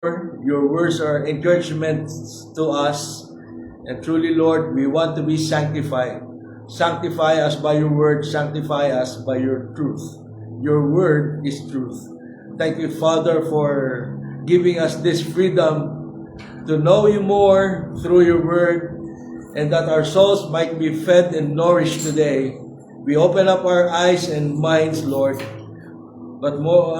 Your words are encouragement to us. And truly, Lord, we want to be sanctified. Sanctify us by your word. Sanctify us by your truth. Your word is truth. Thank you, Father, for giving us this freedom to know you more through your word, and that our souls might be fed and nourished today. We open up our eyes and minds, Lord. But more,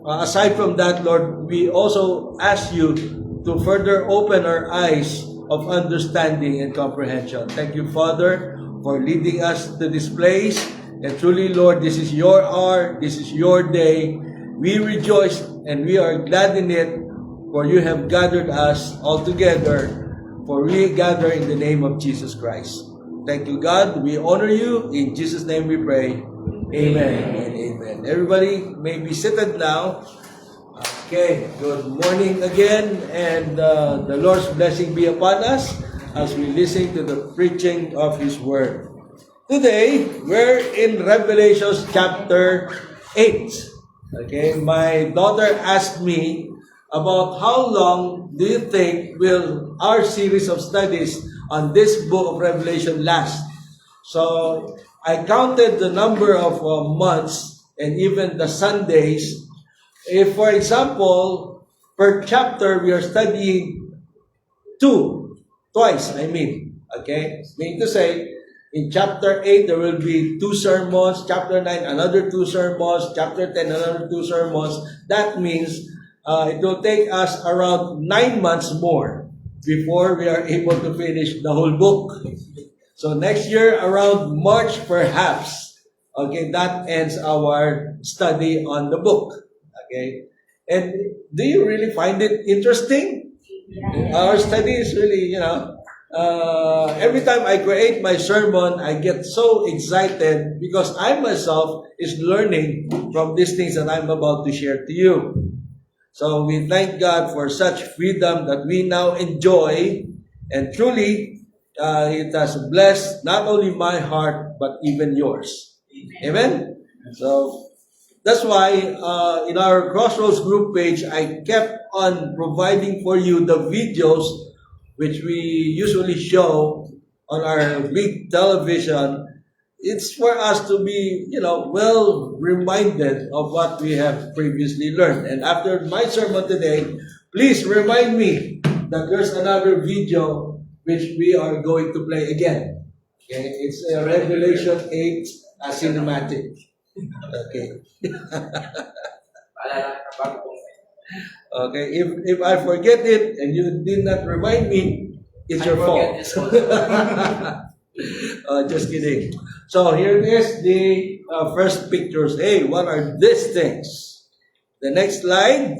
aside from that, Lord, we also ask you to further open our eyes of understanding and comprehension. Thank you, Father, for leading us to this place. And truly, Lord, this is your hour, this is your day. We rejoice and we are glad in it, for you have gathered us all together, for we gather in the name of Jesus Christ. Thank you, God. We honor you. In Jesus' name we pray. Amen and amen. Everybody may be seated now. Okay, good morning again, and the Lord's blessing be upon us as we listen to the preaching of His Word. Today, we're in Revelation chapter 8. Okay, my daughter asked me about how long do you think will our series of studies on this book of Revelation last. So, I counted the number of months and even the Sundays. If, for example, per chapter we are studying twice, okay? Meaning to say, in chapter 8, there will be 2 sermons, chapter 9, another 2 sermons, chapter 10, another 2 sermons. That means it will take us around 9 months more before we are able to finish the whole book. So next year, around March perhaps, okay, that ends our study on the book. Okay? And do you really find it interesting? Yeah. Our study is really, every time I create my sermon, I get so excited because I myself is learning from these things that I'm about to share to you. So we thank God for such freedom that we now enjoy, and truly, it has blessed not only my heart, but even yours. Amen? So, that's why in our Crossroads group page, I kept on providing for you the videos which we usually show on our big television. It's for us to be, well reminded of what we have previously learned. And after my sermon today, please remind me that there's another video which we are going to play again. Okay, it's Revelation 8 cinematic. Okay. Okay, if I forget it and you did not remind me, it's your fault. Just kidding. So here is the first pictures. Hey, what are these things? The next slide.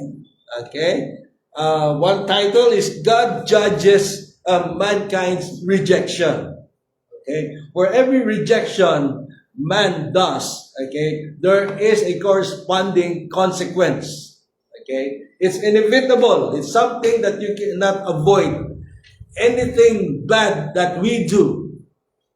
Okay. One title is God Judges Mankind's Rejection. Okay. For every rejection man does, okay, there is a corresponding consequence. Okay. It's inevitable. It's something that you cannot avoid. Anything bad that we do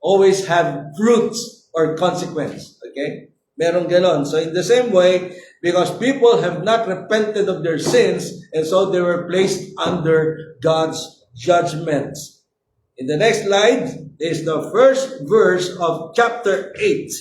always have fruits or consequence. Okay? Meron ganon. So in the same way, because people have not repented of their sins, and so they were placed under God's judgment. In the next slide is the first verse of chapter 8.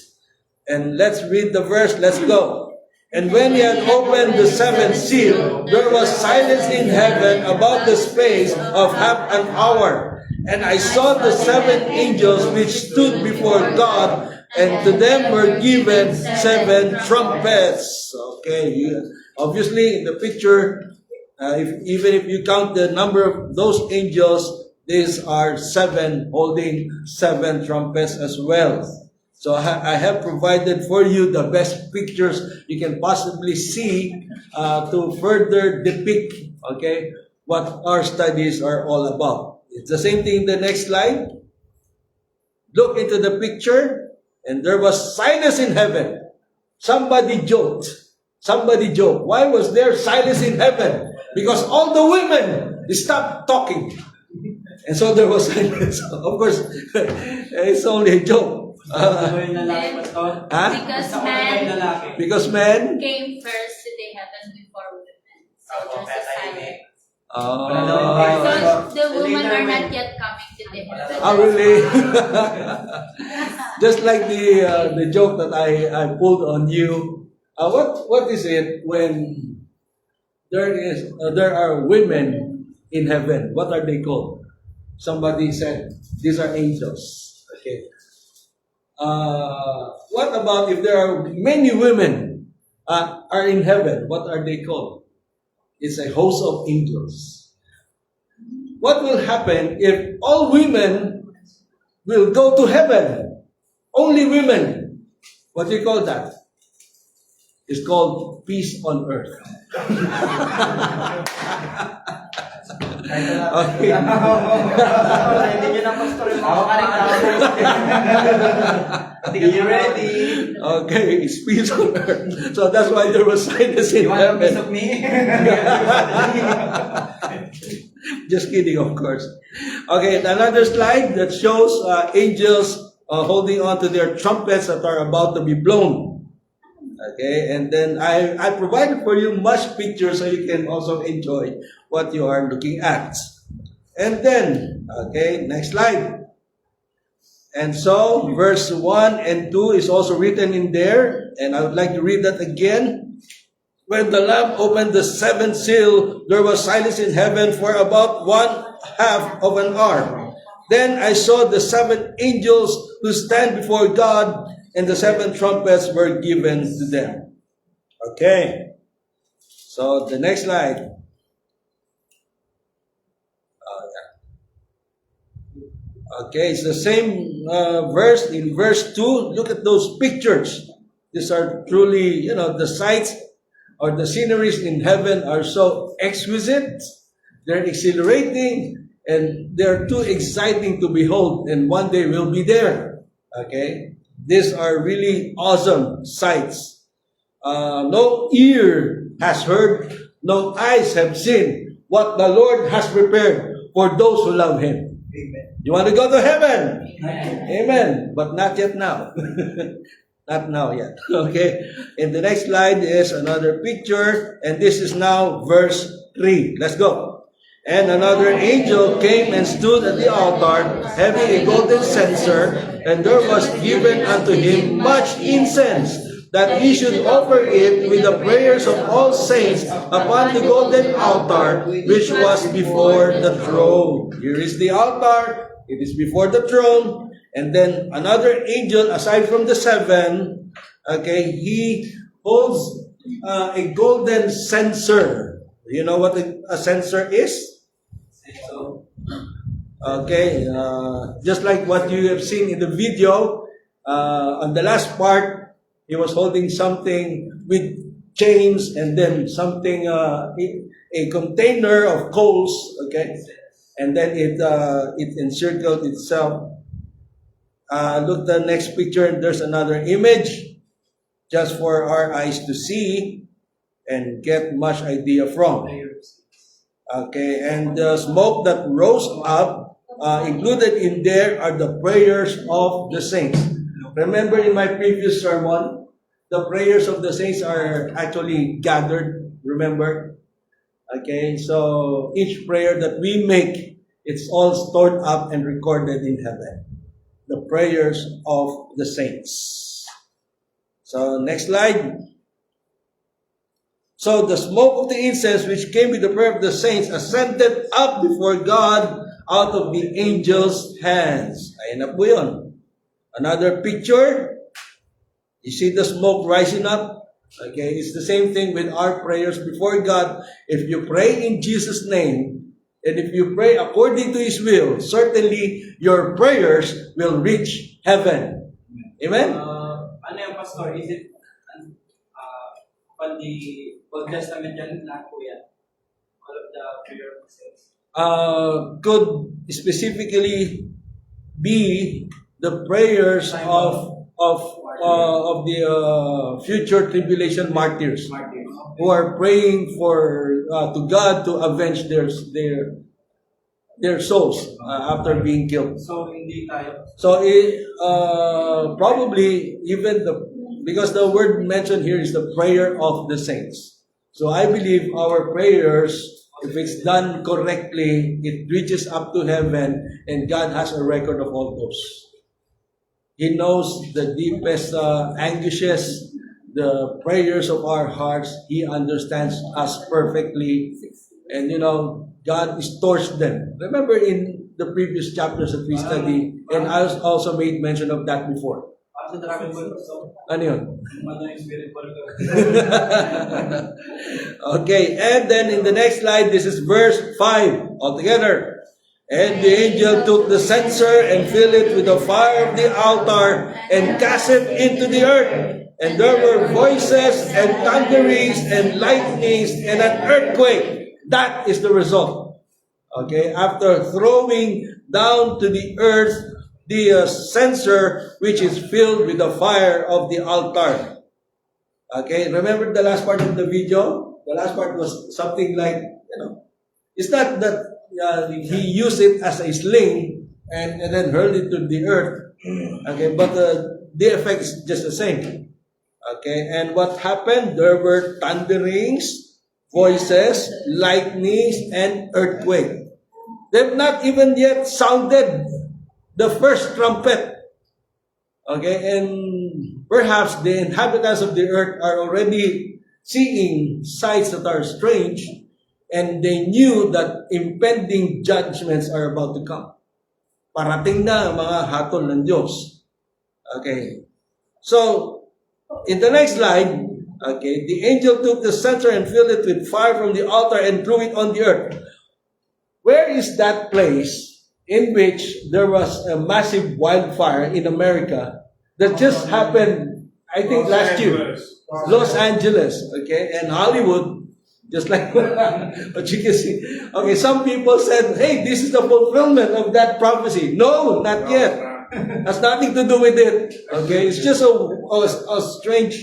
And let's read the verse. Let's go. And when he had opened the seventh seal, there was silence in heaven about the space of half an hour. And I saw the 7 angels which stood before God, and to them were given 7 trumpets. Okay, obviously in the picture, even if you count the number of those angels, these are 7 holding 7 trumpets as well. So I have provided for you the best pictures you can possibly see to further depict, okay, what our studies are all about. It's the same thing in the next slide. Look into the picture, and there was silence in heaven. Somebody joked. Why was there silence in heaven? Because all the women stopped talking. And so there was silence. Of course, it's only a joke. Because men came first to the heaven before women. So there's a sign. Oh. So the women are not yet coming to the heaven. Oh, really? Just like the joke that I pulled on you. What is it when there are women in heaven? What are they called? Somebody said these are angels. Okay. What about if there are many women are in heaven? What are they called? It's a host of angels. What will happen if all women will go to heaven? Only women. What do you call that? It's called peace on earth. Okay. Hindi nyo na pastor yung mga Are you ready? Okay, it's peace on earth. So that's why there was silence in You want a piece heaven. of me? Just kidding, of course. Okay, another slide that shows angels holding on to their trumpets that are about to be blown. Okay, and then I provided for you much pictures so you can also enjoy what you are looking at. And then, okay, next slide. And so, verse 1 and 2 is also written in there, and I would like to read that again. When the Lamb opened the seventh seal, there was silence in heaven for about 1/2 of an hour. Then I saw the 7 angels who stand before God, and the 7 trumpets were given to them. Okay. So the next slide. Okay, it's the same verse in verse 2. Look at those pictures. These are truly, the sights or the sceneries in heaven are so exquisite. They're exhilarating and they're too exciting to behold, and one day we'll be there. Okay? These are really awesome sights. No ear has heard, no eyes have seen what the Lord has prepared for those who love Him. Amen. You want to go to heaven? Amen. But not yet now. Not now yet. Okay. And the next slide is another picture. And this is now verse 3. Let's go. And another angel came and stood at the altar, having a golden censer, and there was given unto him much incense, that he should offer it with the prayers of all saints upon the golden altar, which was before the throne. Here is the altar. It is before the throne. And then another angel, aside from the 7, okay, he holds a golden censer. You know what a censer is? Okay, just like what you have seen in the video, on the last part, he was holding something with chains and then something, a container of coals, okay, and then it encircled itself. Look the next picture, and there's another image, just for our eyes to see and get much idea from. Okay, and the smoke that rose up, included in there are the prayers of the saints. Remember in my previous sermon, the prayers of the saints are actually gathered, remember? Okay, so each prayer that we make, it's all stored up and recorded in heaven. The prayers of the saints. So next slide. So the smoke of the incense which came with the prayer of the saints ascended up before God out of the angels' hands. Ayan na po yun. Another picture. You see the smoke rising up? Okay, it's the same thing with our prayers before God. If you pray in Jesus' name, and if you pray according to His will, certainly your prayers will reach heaven. Amen? Ano yung pastor? Is it on the Old Testament yan na po yan? All of the prayer of saints? Could specifically be the prayers of the future tribulation martyrs who are praying for to God to avenge their souls after being killed. So, hindi tayo. So probably even because the word mentioned here is the prayer of the saints. So I believe our prayers, if it's done correctly, it reaches up to heaven, and God has a record of all those. He knows the deepest anguishes, the prayers of our hearts. He understands us perfectly. And God stores them. Remember in the previous chapters that we studied, and I also made mention of that before. Sa Dragon Ball, so, Ano yun? ano yung spirit ball ko? Okay, and then in the next slide, this is verse 5 altogether. And the angel took the censer and filled it with the fire of the altar and cast it into the earth. And there were voices and thunderings and lightnings and an earthquake. That is the result. Okay, after throwing down to the earth the censer which is filled with the fire of the altar. Okay, remember the last part of the video? The last part was something like, it's not that he used it as a sling and then hurled it to the earth. Okay, but the effect is just the same. Okay, and what happened? There were thunderings, voices, lightnings, and earthquake. They've not even yet sounded the first trumpet. Okay, and perhaps the inhabitants of the earth are already seeing sights that are strange, and they knew that impending judgments are about to come. Parating na ang mga hatol ng Diyos. Okay. So, in the next slide, okay, the angel took the censer and filled it with fire from the altar and threw it on the earth. Where is that place in which there was a massive wildfire in America that just happened, I think, last year? Los Angeles, okay, and Hollywood, just like what you can see. Okay, some people said, hey, this is the fulfillment of that prophecy. No, not yet. Has nothing to do with it. Okay, it's just a strange,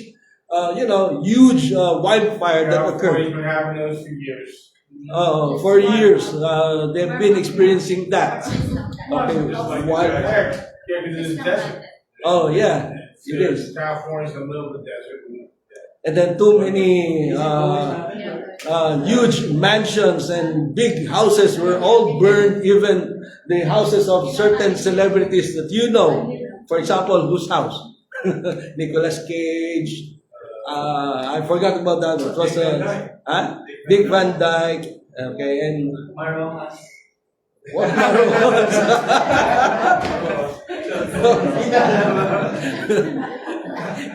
huge wildfire that occurred. It's been happening those few years. For years, they've been experiencing that. Okay, Just like wild. yeah, because it's a desert. Oh yeah, it is. California's in the middle of the desert. And then too many huge mansions and big houses were all burned, even the houses of certain celebrities that you know. For example, whose house? Nicolas Cage. I forgot about that. It was Dick Van Dyke. Okay, and Maromas. what?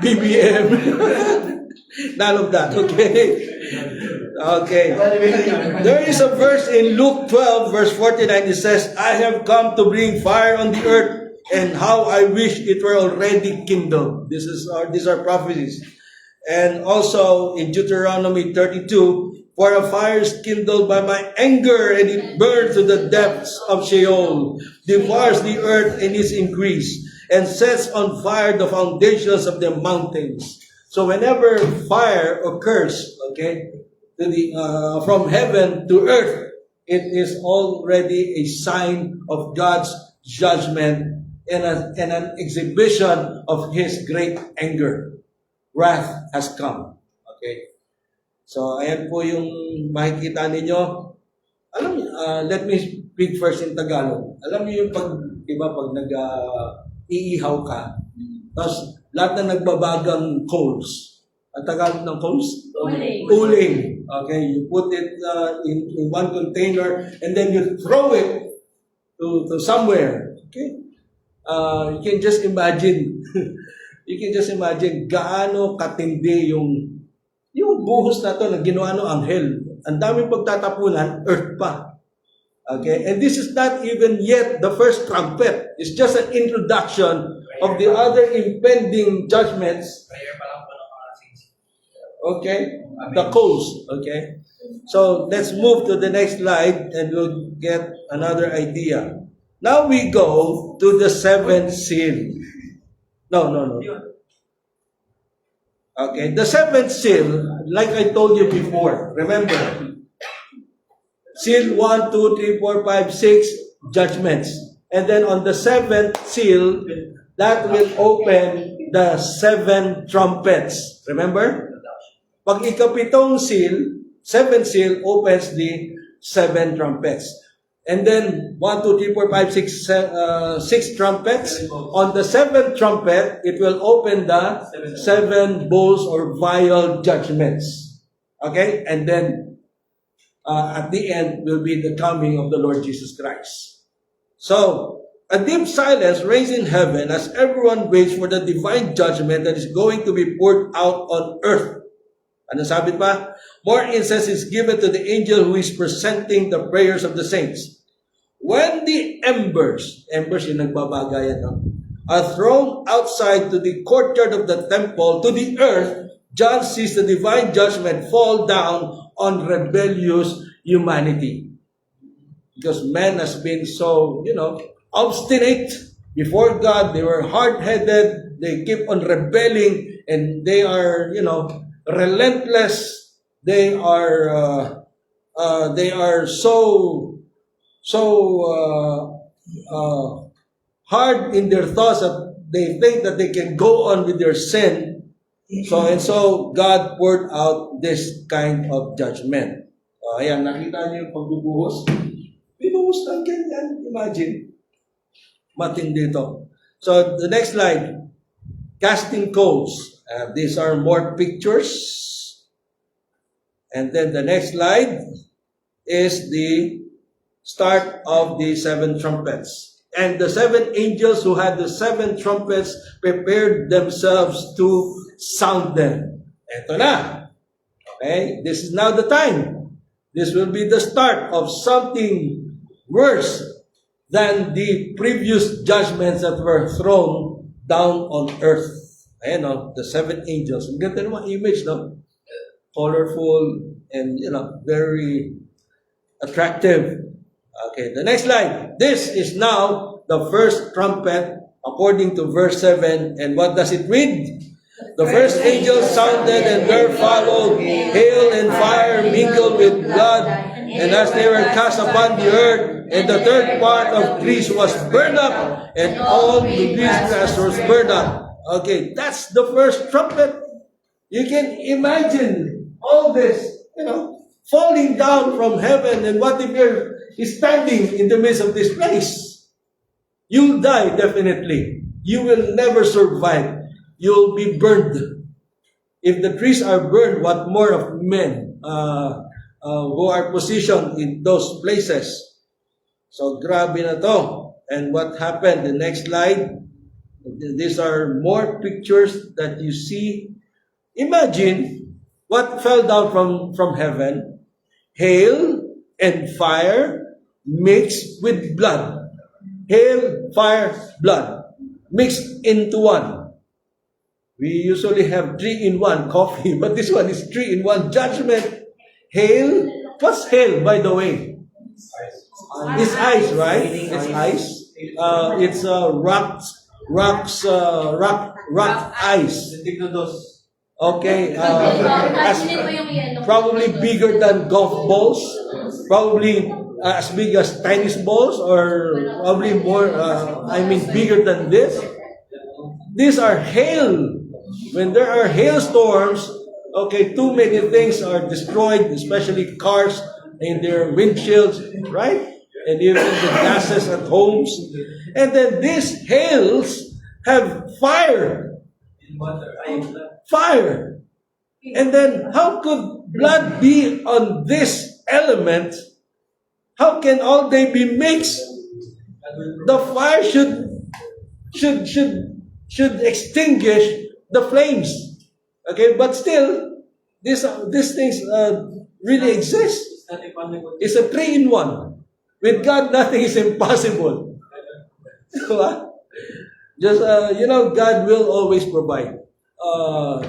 BBM. None of that. Okay. Okay. There is a verse in Luke 12, verse 49. It says, I have come to bring fire on the earth, and how I wish it were already kindled. These are prophecies. And also in Deuteronomy 32, for a fire is kindled by my anger, and it burns to the depths of Sheol, devours the earth in its increase, and sets on fire the foundations of the mountains. So whenever fire occurs, okay, from heaven to earth, it is already a sign of God's judgment and an exhibition of His great anger. Wrath has come. Okay. So, ayan po yung makikita ninyo. Alam niyo, let me speak first in Tagalog. Alam niyo yung pag nag-iihaw ka, tapos lahat na nagbabagang coals. Ang Tagalog ng coals? Uling. Okay, you put it in one container and then you throw it to somewhere. Okay? You can just imagine. You can just imagine gaano katindi yung buhos na to na ginawa ng anghel. Ang daming pagtatapunan, earth pa. Okay? And this is not even yet the first trumpet. It's just an introduction of the other impending judgments. Okay? The coals. Okay? So, let's move to the next slide and we'll get another idea. Now we go to the seventh seal. No. Okay, the seventh seal, like I told you before, remember, seal 1, 2, 3, 4, 5, 6, judgments. And then on the seventh seal, that will open the 7 trumpets. Remember? Pag ikapitong seal, seventh seal opens the seven trumpets. And then 1, 2, 3, 4, 5, 6, 6 trumpets. On the seventh trumpet, it will open the seven bowls or vial judgments. Okay? And then at the end will be the coming of the Lord Jesus Christ. So, a deep silence reigns in heaven as everyone waits for the divine judgment that is going to be poured out on earth. Ano sabi pa? More incense is given to the angel who is presenting the prayers of the saints. When the embers yung nagbabagayan, no? Are thrown outside to the courtyard of the temple, to the earth, John sees the divine judgment fall down on rebellious humanity. Because man has been so, obstinate before God. They were hard-headed. They keep on rebelling, and they are, relentless. They are so hard in their thoughts that they think that they can go on with their sin. So God poured out this kind of judgment. Ayan, nakita niyo yung pagbubuhos? Binuhos lang ganyan. Imagine. Matindi ito. So the next slide. Casting coals. These are more pictures. And then the next slide is the start of the seven trumpets. And the seven angels who had the seven trumpets prepared themselves to sound them. Eto na. Okay? This is now the time. This will be the start of something worse than the previous judgments that were thrown down on earth. Ayan, the seven angels. Ang ganda naman image, no? Colorful and, very attractive. Okay, the next slide. This is now the first trumpet according to verse 7. And what does it read? The first angel sounded, and there followed hail and fire mingled with blood. And as they were cast upon the earth, and the third part of trees was burned up, and all the grass was burned up. Okay, that's the first trumpet. You can imagine all this, falling down from heaven. And what if you're standing in the midst of this place? You'll die, definitely. You will never survive. You'll be burned. If the trees are burned, what more of men who are positioned in those places? So, grabe na to. And what happened? The next slide. These are more pictures that you see. Imagine what fell down from heaven. Hail and fire mixed with blood. Hail, fire, blood mixed into one. We usually have 3-in-1 coffee, but this one is 3-in-1 judgment. Hail. What's hail, by the way? It's ice, right? It's ice. It's rock ice. Okay. Probably bigger than golf balls. Probably as big as tennis balls, or probably more, bigger than this. These are hail. When there are hailstorms, too many things are destroyed, especially cars and their windshields, right? And even the gases at homes. And then these hails have fire. Fire. And then how could blood be on this element? How can all they be mixed? The fire should extinguish the flames. Okay, but still, these things really exist. It's a 3-in-1. With God, nothing is impossible. Just, God will always provide.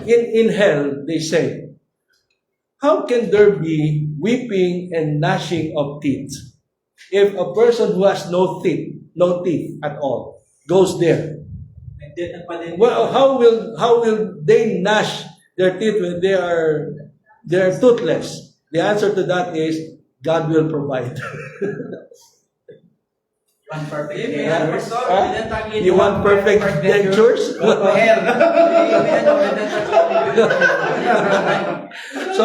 In hell, they say, how can there be weeping and gnashing of teeth if a person who has no teeth at all goes there? Well, how will they gnash their teeth when they're toothless? The answer to that is God will provide. One perfect Yeah. day. Pastor, Huh? we didn't talk You want perfect dentures? Hair. So,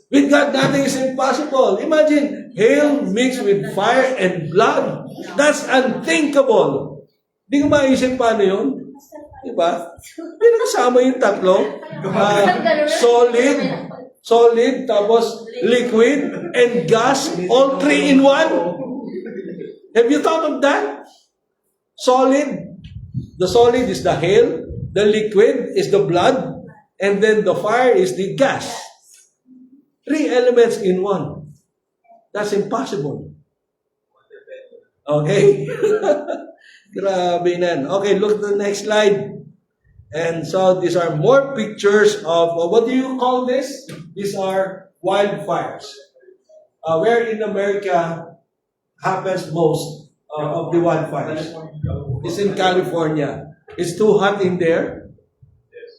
with God, nothing is impossible. Imagine, hail mixed with fire and blood. That's unthinkable. Di ko maisip paano yun. Diba? Pinagsama yung tatlo. Solid, tapos liquid, and gas, all three in one. Have you thought of that? Solid. The solid is the hail, the liquid is the blood, and then the fire is the gas. Three elements in one. That's impossible. Okay? Grabe nan. Okay, look at the next slide. And so these are more pictures of, what do you call this? These are wildfires. Where in America happens most of the wildfires? It's in California. It's too hot in there.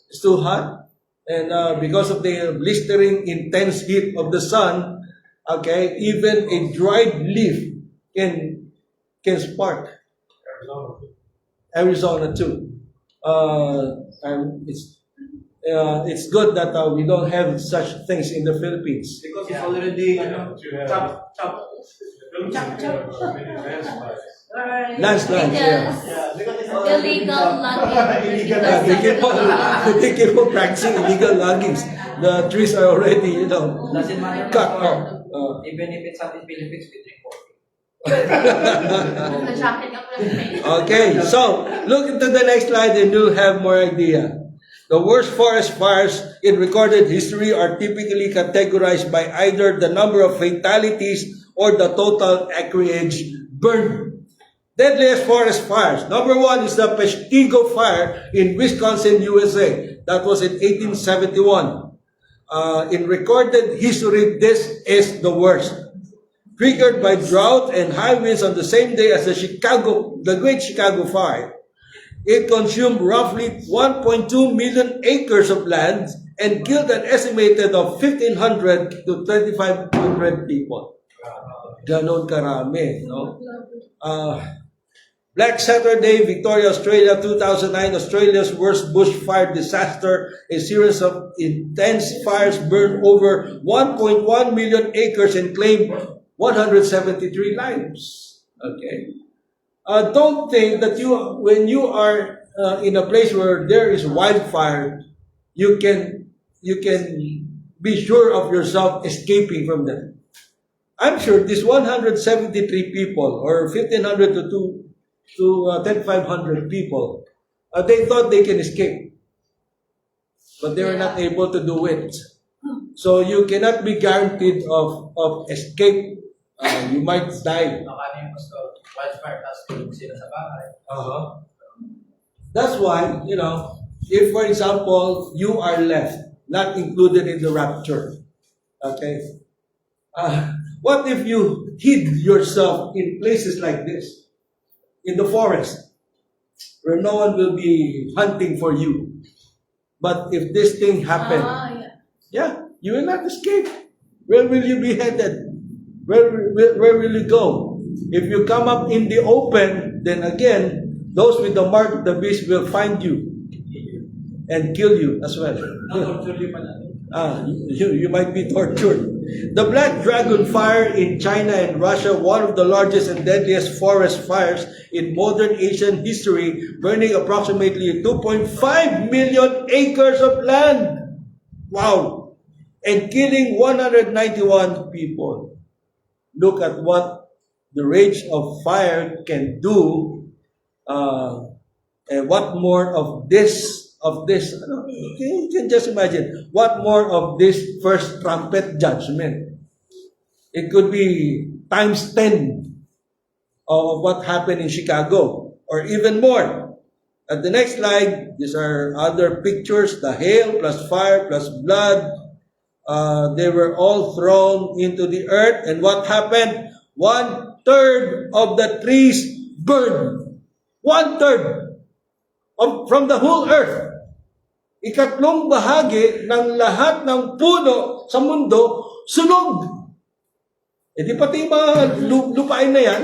It's too hot. And because of the blistering intense heat of the sun, okay, even a dried leaf can spark. Arizona too. And it's good that we don't have such things in the Philippines. Because it's already chop. Landslides, yeah. Because it's Illegal logging. Yeah, they keep on practicing illegal loggings. The trees are already, Doesn't matter. cut Pastor. off. Even if it's not in Philippines, we drink coffee. Nag-jacket ka pala. Okay, so look into the next slide and you'll have more idea. The worst forest fires in recorded history are typically categorized by either the number of fatalities or the total acreage burned. Deadliest forest fires. Number one is the Peshtigo fire in Wisconsin, USA. That was in 1871. In recorded history, this is the worst. Triggered by drought and high winds on the same day as the Great Chicago Fire. It consumed roughly 1.2 million acres of land and killed an estimated of 1,500 to 2,500 people. Ganon karami, no? Black Saturday, Victoria, Australia, 2009, Australia's worst bushfire disaster. A series of intense fires burned over 1.1 million acres and claimed 173 lives. Okay. Don't think that when you are in a place where there is wildfire, you can be sure of yourself escaping from them. I'm sure these 173 people, or 1,500 to 2,500 people, they thought they can escape, but they were not able to do it. So you cannot be guaranteed of escape. You might die. Nakano yung pastor, wildfire, tapos tulog sila sa bahay. That's why, if for example, you are left, not included in the rapture, okay? What if you hid yourself in places like this, in the forest, where no one will be hunting for you? But if this thing happened, yeah, you will not escape. Where will you be headed? Where will you go? If you come up in the open, then again, those with the mark of the beast will find you and kill you as well. You might be tortured. The Black Dragon Fire in China and Russia, one of the largest and deadliest forest fires in modern Asian history, burning approximately 2.5 million acres of land. Wow! And killing 191 people. Look at what the rage of fire can do, and what more of this. You can just imagine what more of this first trumpet judgment. It could be times 10 of what happened in Chicago, or even more. At the next slide, these are other pictures: the hail plus fire plus blood. They were all thrown into the earth, and what happened? 1/3 of the trees burned. 1/3 from the whole earth. 1/3 bahagi ng lahat ng puno sa mundo sunog. E di pati mga lupain na yan.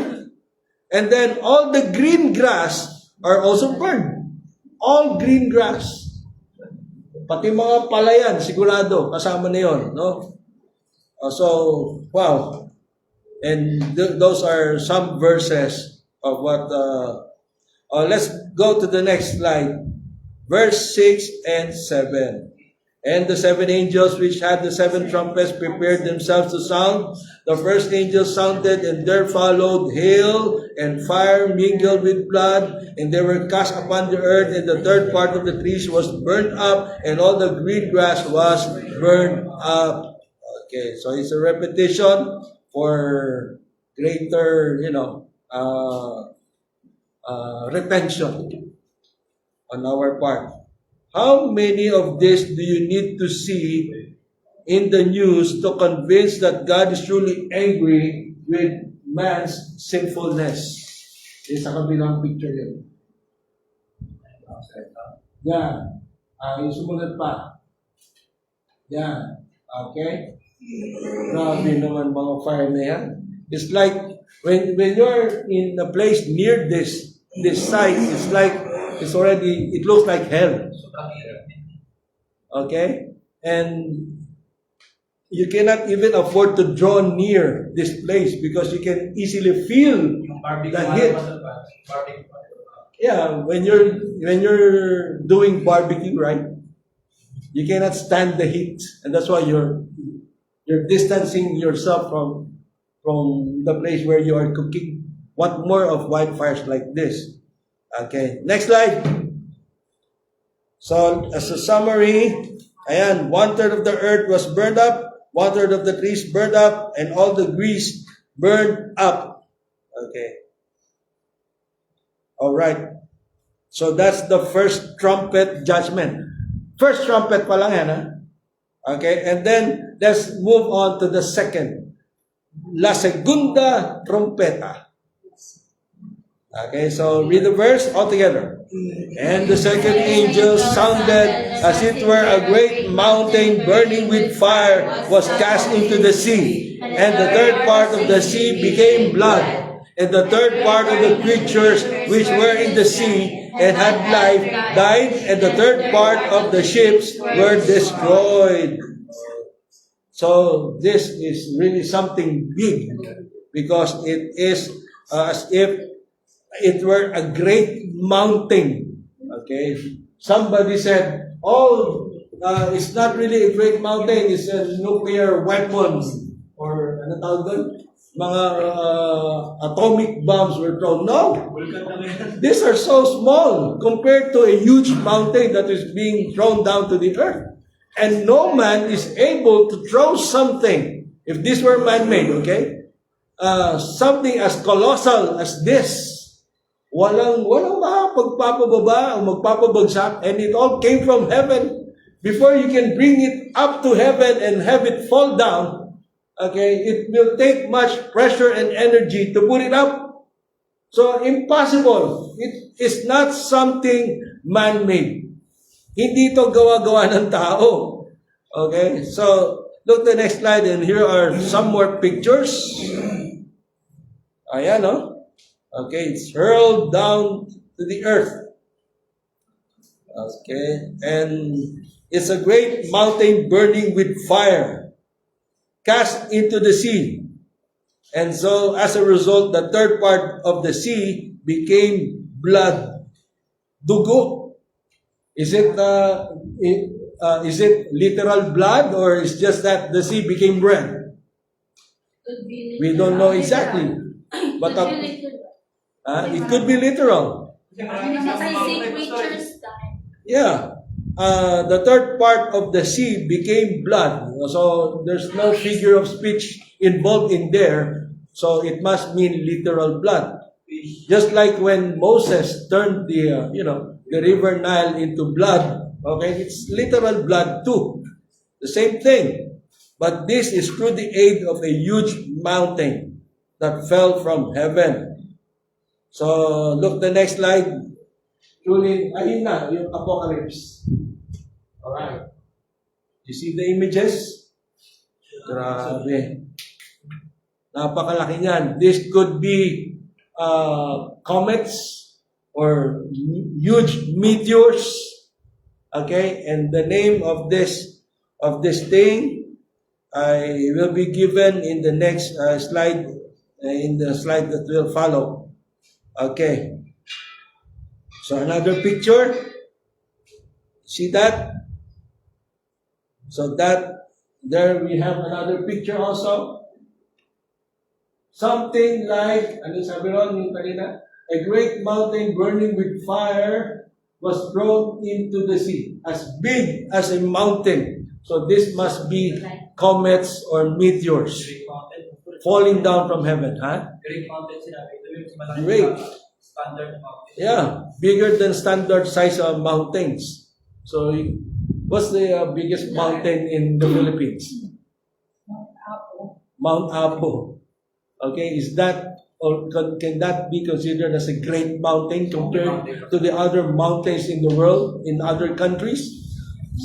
And then all the green grass are also burned. All green grass. Pati mga palayan, sigurado, kasama na yun, no? So, wow. And those are some verses of what, let's go to the next slide. Verse 6 and 7. And the seven angels which had the seven trumpets prepared themselves to sound. The first angel sounded, and there followed hail and fire mingled with blood, and they were cast upon the earth, and the third part of the trees was burnt up, and all the green grass was burned up. Okay, so it's a repetition for greater, retention on our part. How many of this do you need to see in the news to convince that God is truly angry with man's sinfulness? Isa kabilang picture yun. Yan. Yung sumunod pa. Yan. Okay? Grabe naman mga fire na yan. It's like, when you're in a place near this site, it's like, it looks like hell. Okay? And you cannot even afford to draw near this place because you can easily feel the heat. Yeah, when you're doing barbecue, right? You cannot stand the heat, and that's why you're distancing yourself from the place where you are cooking. What more of wildfires like this? Okay, next slide. So, as a summary, ayan, 1/3 of the earth was burned up, 1/3 of the trees burned up, and all the grease burned up. Okay. All right. So, that's the first trumpet judgment. First trumpet pa lang yan, ha? Okay, and then, let's move on to the second. La segunda trompeta. Okay, so read the verse all together. And the second angel sounded as it were a great mountain burning with fire was cast into the sea. And the third part of the sea became blood. And the third part of the creatures which were in the sea and had life died. And the third part of the ships were destroyed. So this is really something big because it is as if it were a great mountain. Okay? Somebody said, it's not really a great mountain, it's a nuclear weapon. Or, ano tawag doon? Mga atomic bombs were thrown. No! These are so small compared to a huge mountain that is being thrown down to the earth. And no man is able to throw something, if this were man-made, okay? Something as colossal as this. Walang makapagpapababa o magpapabagsak, and it all came from heaven. Before you can bring it up to heaven and have it fall down, okay, it will take much pressure and energy to put it up. So, impossible. It is not something man-made. Hindi ito gawa-gawa ng tao. Okay, so, look the next slide, and here are some more pictures. Ayan, no? Okay, it's hurled down to the earth. Okay, and it's a great mountain burning with fire, cast into the sea. And so, as a result, the third part of the sea became blood. Dugo. Is it literal blood, or is just that the sea became red? We don't know exactly. But it could be literal. Yeah. The third part of the sea became blood. So there's no figure of speech involved in there. So it must mean literal blood. Just like when Moses turned the river Nile into blood. Okay, it's literal blood too. The same thing. But this is through the aid of a huge mountain that fell from heaven. So, look the next slide. Truly, ayun na, yung apocalypse. Alright. You see the images? Grabe. Napakalaki niyan. This could be comets or huge meteors. Okay, and the name of this thing I will be given in the next slide, in the slide that will follow. Okay. So another picture. See that? So that there we have another picture also. Something like, ano sabi ron yung kanina? A great mountain burning with fire was thrown into the sea, as big as a mountain. So this must be comets or meteors Great Mountain. falling down from heaven, huh? Great Mountain sinabi. Ito yung malaki Great. na standard mountain. Yeah, bigger than standard size of mountains. So, what's the biggest mountain in the Philippines? Mount Apo. Okay, is that or can that be considered as a great mountain compared to the other mountains in the world, in other countries?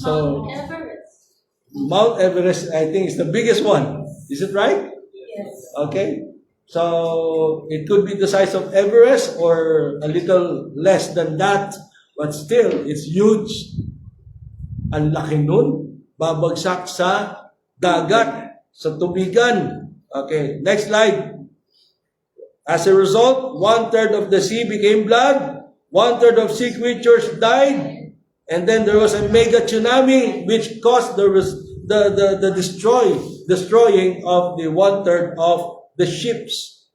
So, Mount Everest. Mount Everest, I think, is the biggest one. Is it right? Yes. Okay. So, it could be the size of Everest or a little less than that. But still, it's huge. Ang laki nun. Babagsak sa dagat, sa tubigan. Okay, next slide. As a result, 1/3 of the sea became blood. 1/3 of sea creatures died. And then there was a mega tsunami which caused the destroying of the 1/3 of the ships.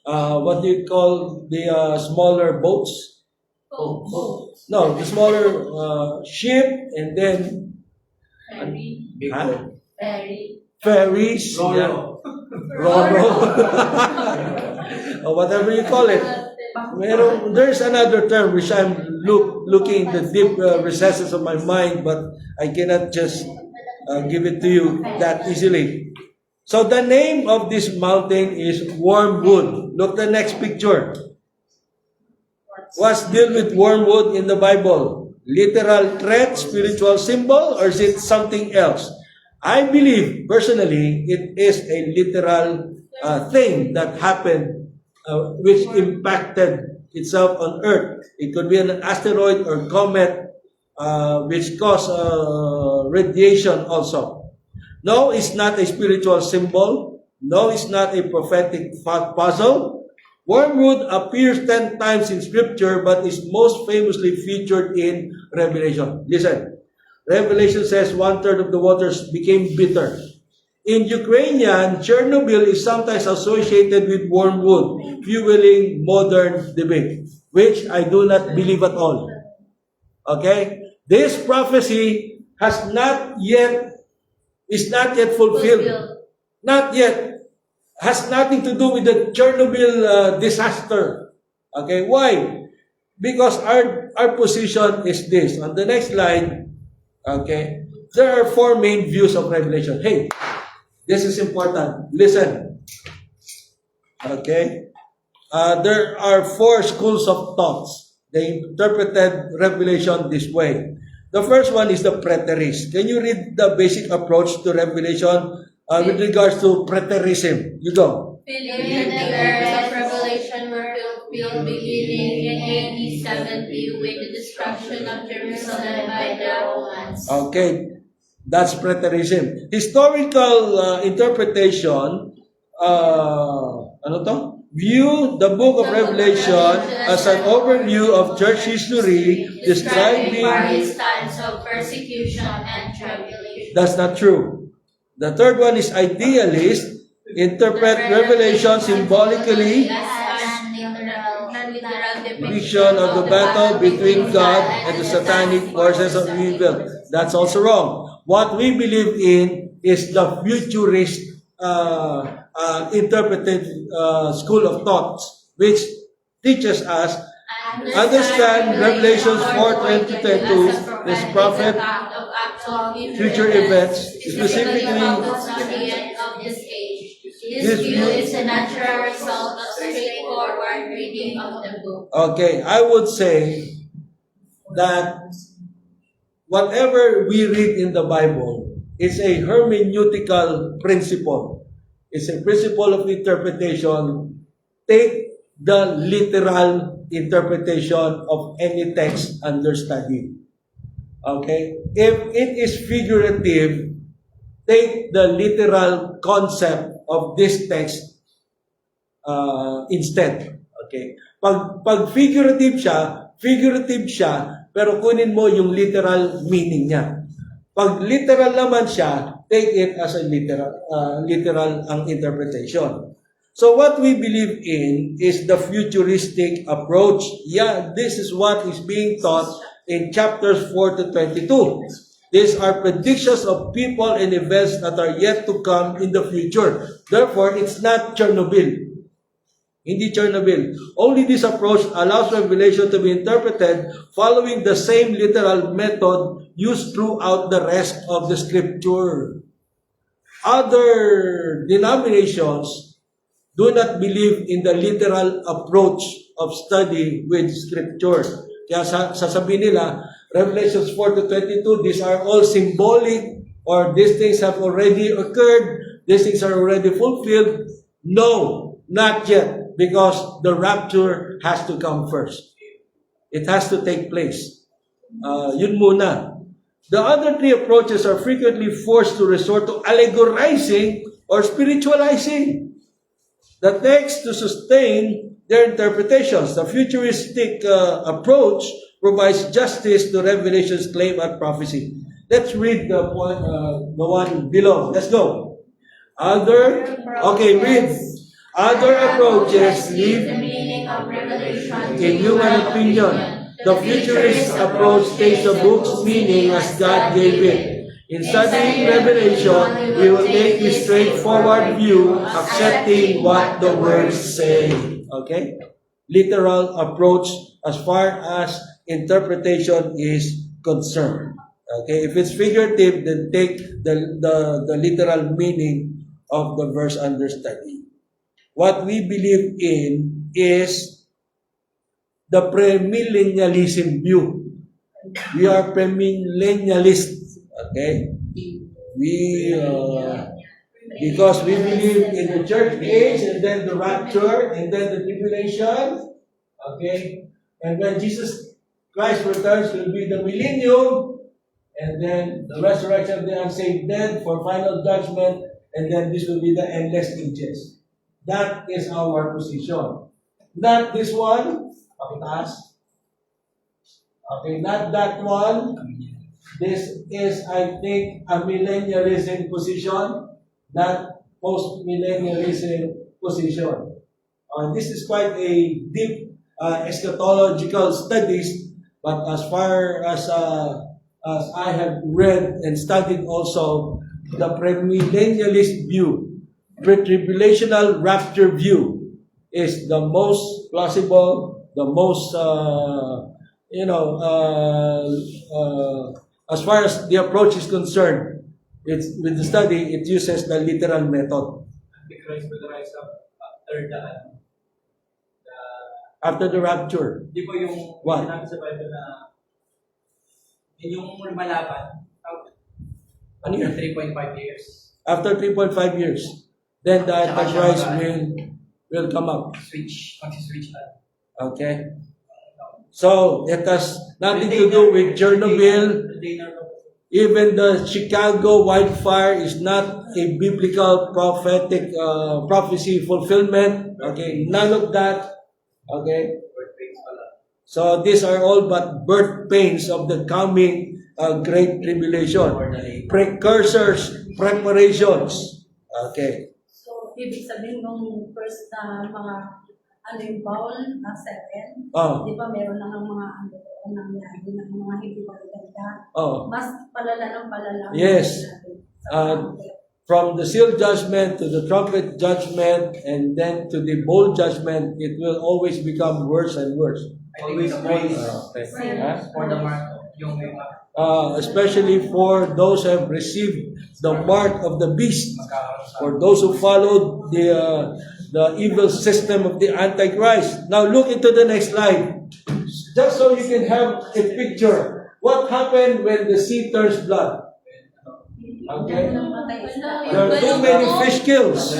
What do you call the smaller boats? Boat. No, the smaller ship, and then Ferry. huh? Ferry. Ferries, yeah. Roro. Roro, or whatever you call it. There's another term which I'm looking in the deep recesses of my mind, but I cannot just give it to you that easily. So the name of this mountain is Wormwood. Look the next picture. What's deal with wormwood in the Bible? Literal threat, spiritual symbol, or is it something else? I believe, personally, it is a literal thing that happened which impacted itself on Earth. It could be an asteroid or comet which caused radiation also. No, it's not a spiritual symbol. No, it's not a prophetic puzzle. Wormwood appears 10 times in Scripture but is most famously featured in Revelation. Listen, Revelation says 1/3 of the waters became bitter. In Ukrainian, Chernobyl is sometimes associated with wormwood, fueling modern debate, which I do not believe at all. Okay? This prophecy is not yet fulfilled. Not yet. Has nothing to do with the Chernobyl disaster. Okay? Why? Because our position is this. On the next slide, okay, there are 4 main views of Revelation. Hey, this is important. Listen. Okay? There are 4 schools of thoughts. They interpreted Revelation this way. The first one is the preterist. Can you read the basic approach to Revelation with regards to preterism? You go. Philip, the words of Revelation were fulfilled beginning in AD 70 with the destruction of Jerusalem by the Romans. Okay, that's preterism. Historical interpretation, view the book of Revelation as an overview of church history Describing describing. various times of persecution and tribulation. That's not true. The third one is idealist. Interpret Revelation symbolically. As literal Depiction of the battle between God and the satanic forces of evil. That's also wrong. What we believe in is the futurist interpretive school of thoughts, which teaches us understand Revelation 4:20-22 as prophet future events, specifically. This view is a natural result of straightforward reading of the book. Okay, I would say that whatever we read in the Bible is a hermeneutical principle. It's a principle of interpretation. Take the literal interpretation of any text under study. Okay? If it is figurative, take the literal concept of this text instead. Okay? Pag figurative siya, pero kunin mo yung literal meaning niya. Pag literal naman siya, take it as a literal ang interpretation. So what we believe in is the futuristic approach. Yeah, this is what is being taught in chapters 4 to 22. These are predictions of people and events that are yet to come in the future. Therefore, it's not Chernobyl. Hindi Chernobyl. Only this approach allows Revelation to be interpreted following the same literal method used throughout the rest of the Scripture. Other denominations do not believe in the literal approach of study with Scripture. Kaya sasabihin nila, Revelations 4 to 22, these are all symbolic, or these things have already occurred, these things are already fulfilled. No, not yet, because the rapture has to come first. It has to take place. Yun muna. The other three approaches are frequently forced to resort to allegorizing or spiritualizing the text to sustain their interpretations. The futuristic approach provides justice to Revelation's claim and prophecy. Let's read the one below. Let's go. Read. Other approaches leave the meaning of Revelation in human opinion. The futurist approach takes the book's meaning as God gave it. In studying Revelation, we will take a straightforward view, accepting what the words say. Okay? Literal approach as far as interpretation is concerned. Okay? If it's figurative, then take the literal meaning of the verse under study. What we believe in is the premillennialism view. We are premillennialists. Okay? Because we believe in the church age, and then the rapture, and then the tribulation. Okay? And when Jesus Christ returns, will be the millennium, and then the resurrection of the unsaved dead for final judgment, and then this will be the endless ages. That is our position. Not this one. Pakitaas. Okay, not that one. This is, I think, a millennialism position, not post-millennialism position. This is quite a deep eschatological studies, but as far as I have read and studied also, the premillennialist view, pre-tribulational rapture view, is the most plausible, the most, as far as the approach is concerned, it's with the study, it uses the literal method. Christ will rise up After the rapture. Di ba yung What? sinabi sa Bible na yung lumalaban, Ano yun? 3.5 years, After 3.5 years, then the Saka Antichrist siya will come up. mag-switch na. Okay? So, it has nothing to do with Chernobyl. Even the Chicago wildfire is not a biblical prophetic prophecy fulfillment. Okay? None of that. Okay? So, these are all but birth pains of the coming great tribulation. Precursors, preparations. Okay. So, ibig sabihin nung first na mga yung bowl na 7, Oh. di ba meron na ng mga nangyari ng mga hindi magaganda. Oh. Mas palala ng palala. Yes. From the seal judgment to the trumpet judgment and then to the bowl judgment, it will always become worse and worse. Always praise Huh? for the mark of yung Especially for those who have received the mark of the beast, for those who followed the evil system of the Antichrist. Now look into the next slide, just so you can have a picture. What happened when the sea turns blood? Okay. There are too many fish kills.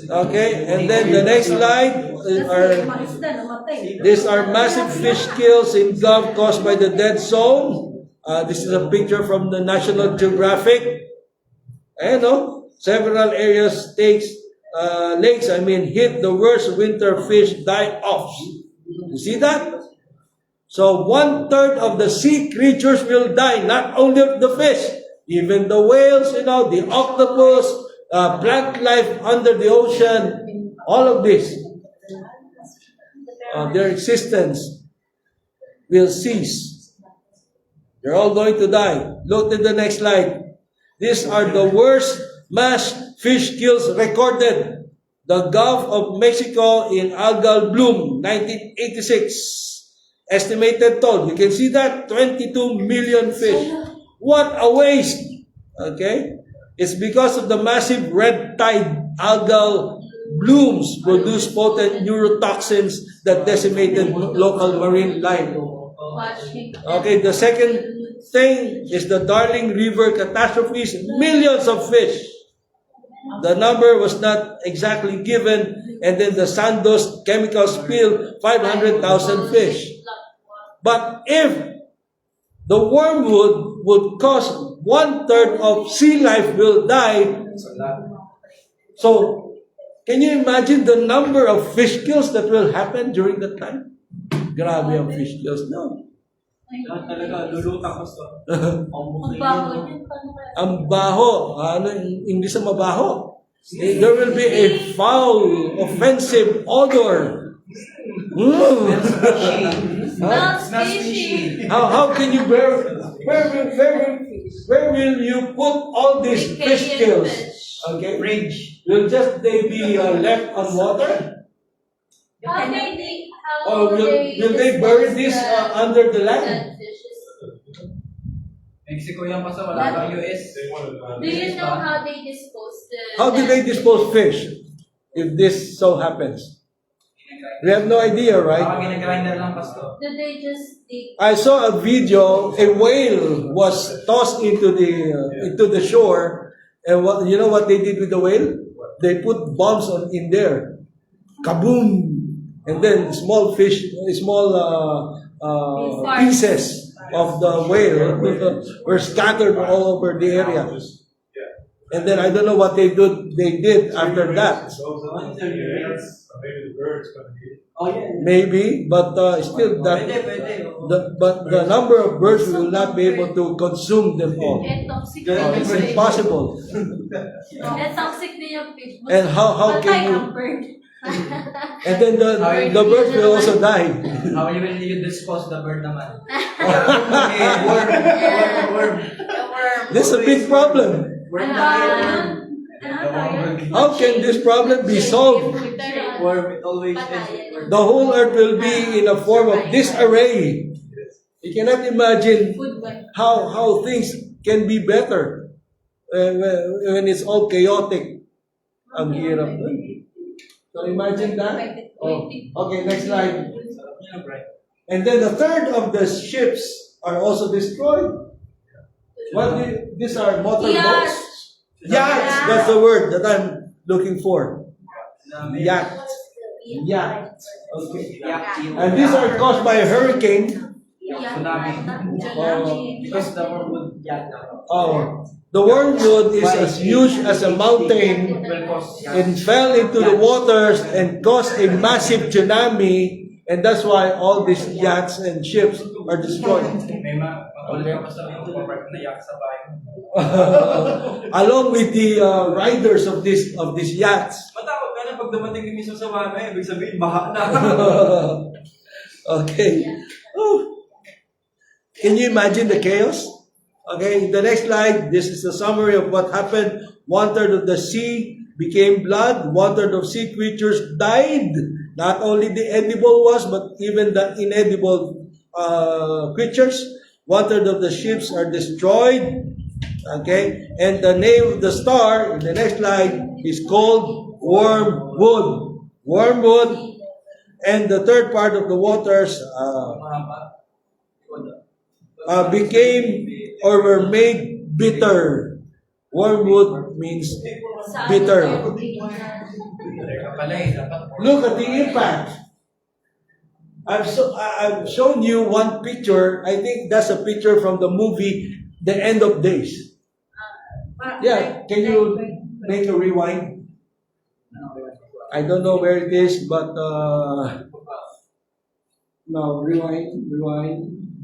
Okay, and then the next slide are Kasi mga isda namatay. these are massive fish kills in Gulf caused by the dead zone. This is a picture from the National Geographic. Ayan, no? Several areas lakes, hit the worst winter fish die-offs. You see that? So 1/3 of the sea creatures will die, not only of the fish, even the whales, the octopus, plant life under the ocean, all of this, their existence will cease. They're all going to die. Look at the next slide. These are the worst mass fish kills recorded. The Gulf of Mexico in algal bloom, 1986. Estimated toll. You can see that 22 million fish. What a waste. Okay? It's because of the massive red tide algal blooms produce potent neurotoxins that decimated local marine life. Okay, the second thing is the Darling River catastrophes, millions of fish. The number was not exactly given, and then the Sandos chemical spill, 500,000 fish. But if the wormwood would cause 1/3 of sea life will die, so can you imagine the number of fish kills that will happen during that time? Grabe ang fish kills. No. Lahat talaga, lulutang pastor. Ang baho niyan. Ang baho. Hindi sa mabaho. There will be a foul, offensive odor. Smells fishy. How can you where will you put all these fish kills? Okay, Fridge. will they be left on water, or will they bury this under the land? Mexico yan pa sa wala bang US. They want to. Do you know how they dispose the How do they dispose fish if this so happens? We have no idea, Baka right? ginagrinder lang pastor. Do they just dig? I saw a video. A whale was tossed into the shore, and you know what they did with the whale? They put bombs in there, kaboom, and then small pieces of the whale were scattered all over the area. And then I don't know what they did after that. Maybe the birds gonna eat it. Oh yeah. Maybe, but still Pwede. but the number of birds will not be able to consume them all. Toxic Ganun It's din. impossible. Toxic din yung fish. And how can you? ang bird. And then the birds will also die. How will you dispose the bird naman? Worm. This is a big problem. Worm na worm. How can this problem be solved? Worm, it always is. Worm. The whole earth will be in a form of disarray. You cannot imagine Food web. how things can be better when it's all chaotic. Ang hirap. So imagine that. Oh, okay, next slide. Yan ang bread. And then the third of the ships are also destroyed. These are motorboats? Yachts. That's the word that I'm looking for. Yacht. Yacht. Okay. And these are caused by a hurricane. Tsunami. Because the worm would yak now. Oh, the wormwood is as huge as a mountain Will cause and fell into the waters and caused a massive tsunami, and that's why all these yachts and ships are destroyed. May matulog ka pa sa mga park na yak sa bahay. Along with the riders of these yachts. Matakot ka na pag dumating yung mismo sa bahay, ibig sabihin, baha na. Okay. Oh. Can you imagine the chaos? Okay, the next slide, this is a summary of what happened. 1/3 of the sea became blood. 1/3 of sea creatures died. Not only the edible ones, but even the inedible creatures. 1/3 of the ships are destroyed. Okay, and the name of the star in the next slide is called Wormwood. Wormwood, and the third part of the waters became or were made bitter. Wormwood means bitter. Look at the impact. I've shown you one picture. I think that's a picture from the movie The End of Days. Yeah, can you make a rewind? I don't know where it is, but no, rewind.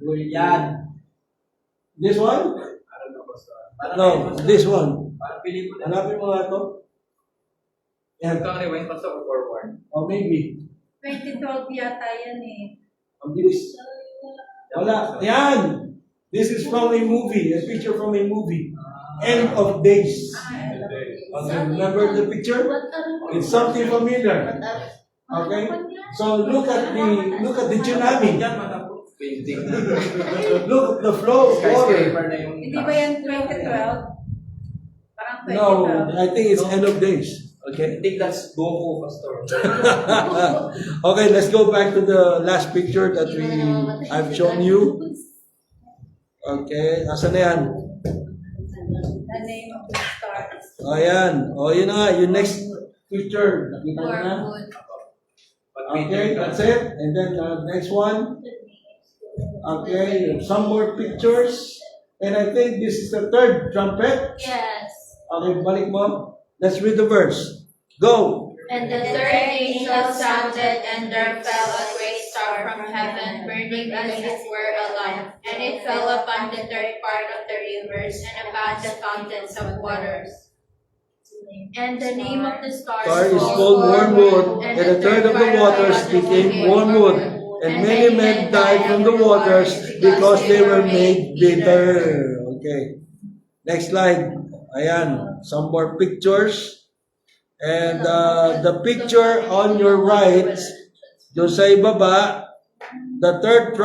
Yan. This one? I don't know, Pastor. No, this one. Parang pili ko na. Hanapin mo nga ito. Yan. Kang rewind, Pastor, or forward? Or maybe. 2012 yata yan eh. Ang bilis. Wala. Yan! This is from a movie. A picture from a movie. End of Days. Okay, remember the picture? It's something familiar. Okay? So look at the tsunami. Yan, matapos. Painting. Look at the flow of water. Skyscraper na yung... Hindi ba yan 2012? Parang 2012. No, I think it's End of Days. I Okay? think that's Goku, Pastor. Okay, let's go back to the last picture that I've shown you. Okay, asan na yan? The name of the stars. O yan. O yun na nga, yung next picture. Nakita mo na? Wormwood. Okay, that's it. And then the next one. Okay, some more pictures. And I think this is the third trumpet. Yes. Okay, balik mo. Let's read the verse. Go! And the third angel sounded, and there fell a great star from heaven, burning as it were alive. And it fell upon the third part of the rivers, and upon the fountains of waters. And the name of the star Star is called wormwood, and a third of the waters became wormwood, and many men died from the waters because they were made bitter. Okay. Next slide. Ayan, some more pictures. And the picture on your right, doon sa ibaba, the third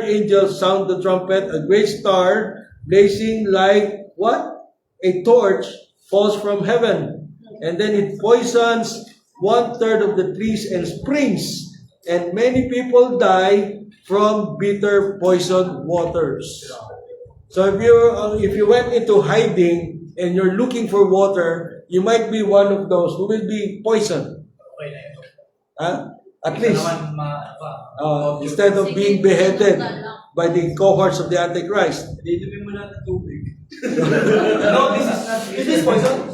angel sound the trumpet, a great star blazing like what? A torch falls from heaven. And then it poisons 1/3 of the trees and springs. And many people die from bitter poisoned waters. So if you went into hiding and you're looking for water, you might be one of those who will be poisoned. Okay na yun. Huh? At Ito least, naman, instead of being beheaded by the cohorts of the Antichrist. Didupin mo natin tubig. No, this is poison.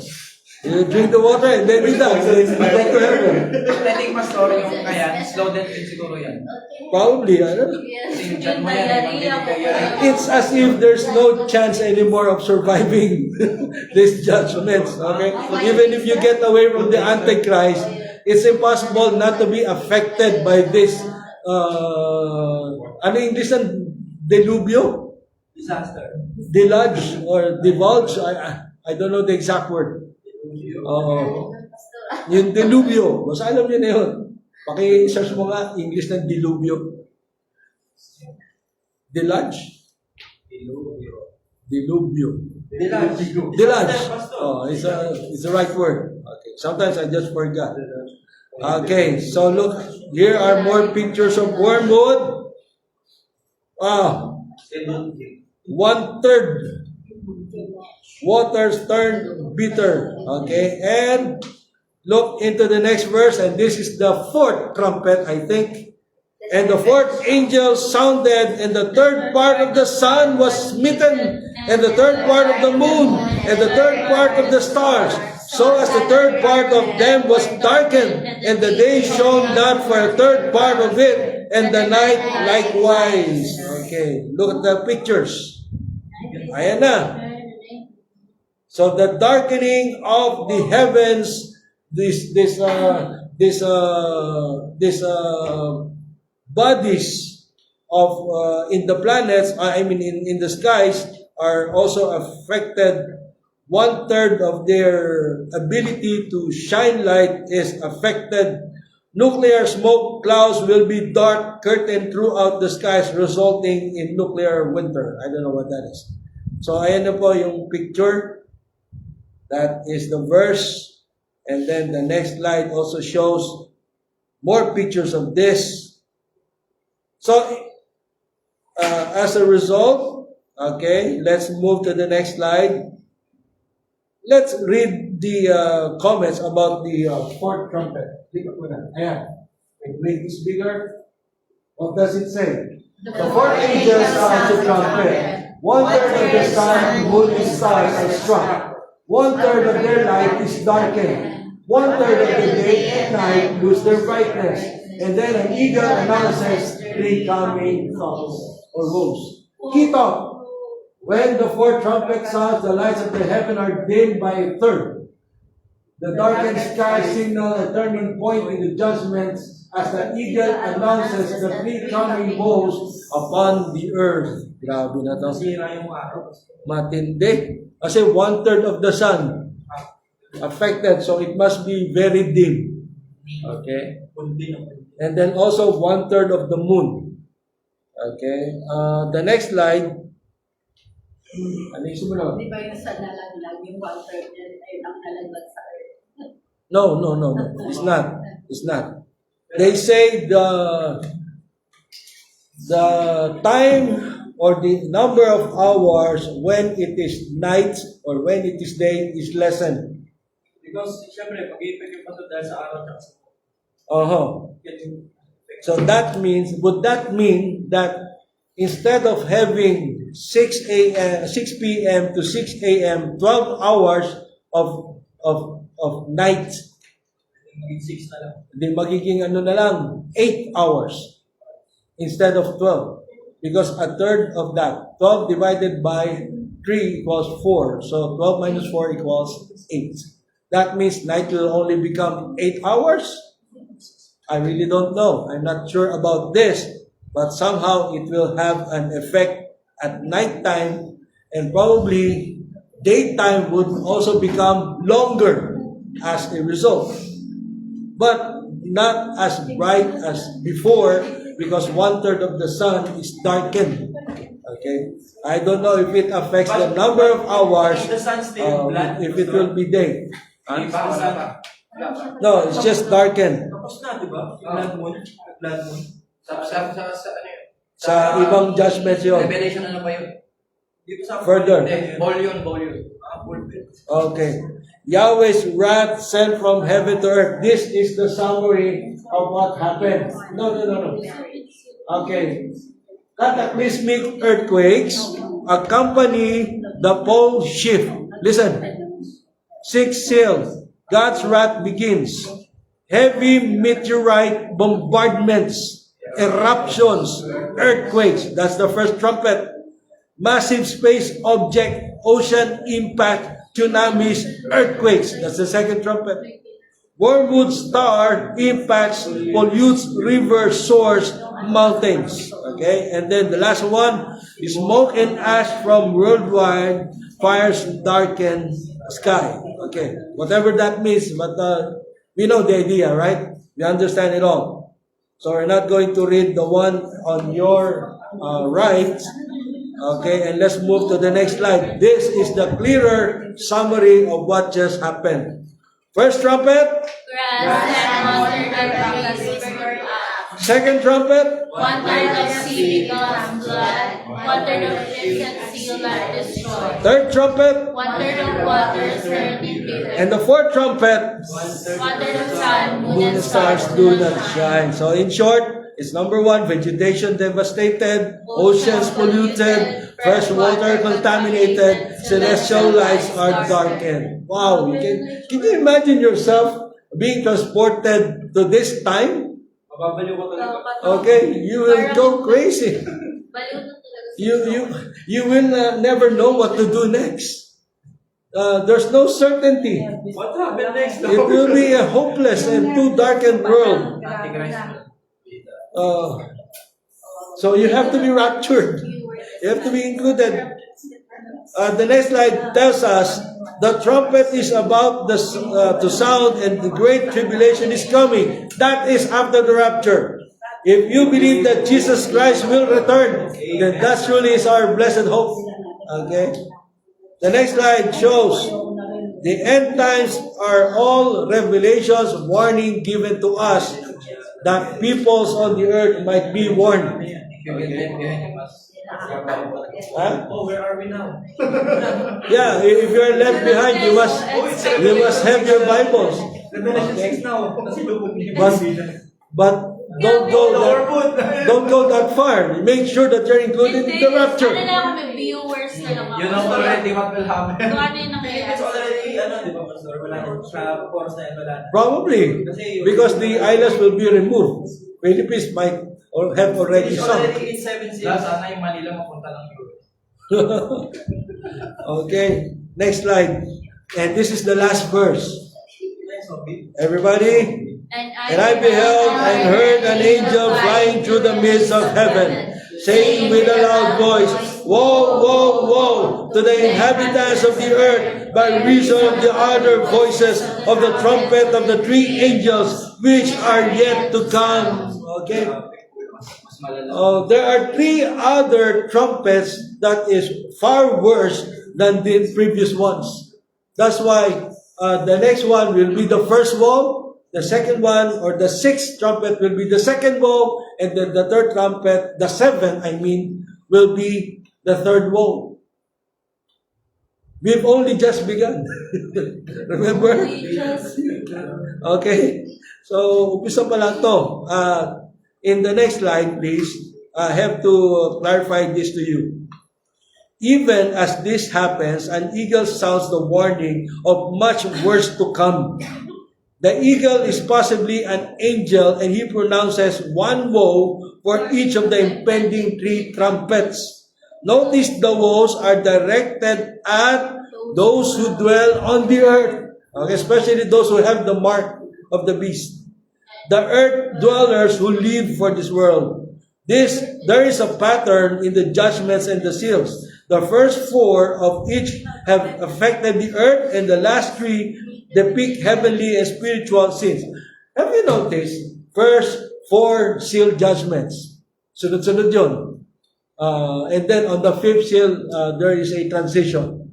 You drink the water and then you die. You go to heaven. I think, Pastor, yung kaya, slow death din siguro yan. Probably, I don't know. Yes. Tingnan mo yan, magbibigay. It's as if there's no chance anymore of surviving these judgments. Okay? Even if you get away from the Antichrist, it's impossible not to be affected by this. Ano yung English ng delubyo? Disaster. Deluge or divulge? I don't know the exact word. Yung delubyo. Basta alam niyo na yun. Paki-search mo nga English ng delubyo. Deluge? Delubyo. Deluge. Oh, it's the right word. Okay. Sometimes I just forgot. Okay, so look, here are more pictures of wormwood. 1/3 waters turn bitter. Okay, and look into the next verse, and this is the fourth trumpet, I think. And the fourth angel sounded, and the third part of the sun was smitten, and the third part of the moon, and the third part of the stars, so as the third part of them was darkened, and the day shone not for a third part of it, and the night likewise. Okay, look at the pictures. Ayan na. So the darkening of the heavens, this bodies of in the planets, in the skies, are also affected. 1/3 of their ability to shine light is affected. Nuclear smoke clouds will be dark curtained throughout the skies, resulting in nuclear winter. I don't know what that is. So ayan na po yung picture. That is the verse. And then the next slide also shows more pictures of this. So, as a result, Okay, let's move to the next slide. Let's read the comments about the fourth trumpet. Tingnan mo na. Ayan. Make this bigger. What does it say? The four angels sound the trumpet. 1/3 of the sun, moon, and stars are struck. 1/3 of their light is darkened. 1/3 of the day and night lose their brightness. And then an eagle announces three coming troubles or woes. Keep up. When the fourth trumpet sounds, the lights of the heaven are dimmed by a third. The darkened sky signal a turning point in the judgments as the eagle announces the three coming woes upon the earth. Grabe na to. Sira yung araw. Matindi. Kasi 1/3 of the sun affected, so it must be very dim. Okay? Kundi na kundi. And then also 1/3 of the moon. Okay? The next slide. Ano yung sumunod? Di ba yung sa nalaglag, yung 1/3 ay ang nalaglag sa earth? No. It's not. It's not. They say the time or the number of hours when it is night or when it is day is lessened. Because, syempre, pag-ibig yung pato dahil sa araw at sa yan yung So that means, would that mean that instead of having 6 p.m. to 6 a.m., 12 hours of night, maging 6 na lang. di magiging ano na lang, 8 hours instead of 12. Because a third of that, 12 divided by 3 equals 4. So 12 minus 4 equals 8. That means night will only become 8 hours? I really don't know. I'm not sure about this. But somehow it will have an effect at nighttime, and probably daytime would also become longer as a result. But not as bright as before, because 1/3 of the sun is darkened. Okay? I don't know if it affects the number of hours, The sun still blood. if it will be day. Wala pa. No, it's just darkened. Tapos na, di ba? Yung blood moon. Blood moon. Sa ano yun? Sa ibang judgments yun. Revelation ano pa yun? Dito sa Further. Volume. pulpit. Okay. Yahweh's wrath sent from heaven to earth. This is the summary of what happened. No. Okay. Cataclysmic earthquakes accompany the pole shift. Listen. 6 seals. God's wrath begins. Heavy meteorite bombardments, eruptions, earthquakes. That's the first trumpet. Massive space object, ocean impact, tsunamis, earthquakes. That's the second trumpet. Wormwood star impacts, pollutes river source, mountains. Okay, and then the last one is smoke and ash from worldwide fires darken sky. Okay, whatever that means, but we know the idea, right? We understand it all. So we're not going to read the one on your right. Okay, and let's move to the next slide. This is the clearer summary of what just happened. First trumpet, Grass and 1/3 of trees burned up. second trumpet, 1/3 of sea becomes blood. 1/3 of ships and sea are destroyed. third trumpet, 1/3 of waters turned into earth. and the fourth trumpet, 1/3 of sun, moon and stars do not shine. So in short, it's number one, vegetation devastated, oceans polluted, fresh water contaminated, celestial lights are darkened. Wow, can you imagine yourself being transported to this time? Mababaliw ko talaga. Okay, you will go crazy. You will never know what to do next. There's no certainty. What happened next? It will be a hopeless and too darkened world. So you have to be raptured. You have to be included. The next slide tells us the trumpet is about to sound and the great tribulation is coming. That is after the rapture. If you believe that Jesus Christ will return, then that truly is our blessed hope. Okay? The next slide shows the end times are all revelations, warning given to us that peoples on the earth might be warned. Huh? Oh, where are we now? Yeah, if you are left behind, you must have your Bibles. Revelation Okay. 6 now. Kasi lubog niya. But don't go that far. Make sure that you're included in the rapture. Ano lang kami, viewers na lang ako. You know already what will happen. Kung ano yung It's nangyayari. already, di ba, Pastor? Wala na. Sa course na yan, wala na. Probably, because the islands will be removed. Philippines might or have already It's sunk. already in 7 seals. Sana yung Manila mapunta ng Europe. Okay, next slide. And this is the last verse. Next one, babe. Everybody, And I beheld and heard an angel flying through the midst of heaven, saying with a loud voice, Woe, woe, woe to the inhabitants of the earth by reason of the other voices of the trumpet of the three angels which are yet to come. Okay. Mas malala. There are three other trumpets that is far worse than the previous ones. That's why the next one will be the first woe, the second one or the sixth trumpet will be the second woe, and then the third trumpet, the seventh, will be the third woe. We've only just begun. Remember? Okay? So, umpisa pa lang to. In the next slide, please, I have to clarify this to you. Even as this happens, an eagle sounds the warning of much worse to come. The eagle is possibly an angel, and he pronounces one woe for each of the impending three trumpets. Notice the woes are directed at those who dwell on the earth, okay, especially those who have the mark of the beast. The earth dwellers who live for this world. There is a pattern in the judgments and the seals. The first four of each have affected the earth, and the last three depict heavenly and spiritual sins. Have you noticed? First four seal judgments. Sunod-sunod yun. And then on the fifth seal, there is a transition.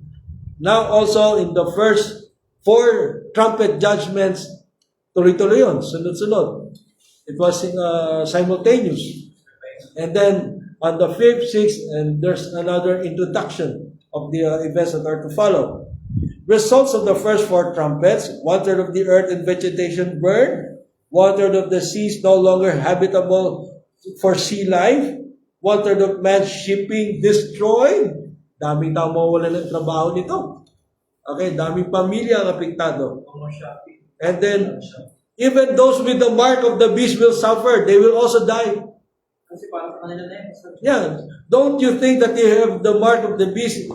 Now also in the first four trumpet judgments, tuloy-tuloy yun, sunod-sunod. It was simultaneous. And then on the fifth, sixth, and there's another introduction of the events that are to follow. Results of the first four trumpets: 1/3 of the earth and vegetation burned, 1/3 of the seas no longer habitable for sea life, 1/3 of man's shipping destroyed. Daming tao mawawalan ng trabaho nito. Okay, daming pamilya ang apektado. And then, even those with the mark of the beast will suffer. They will also die. Kasi parang sa kanila na yan. Yeah. Don't you think that you have the mark of the beast,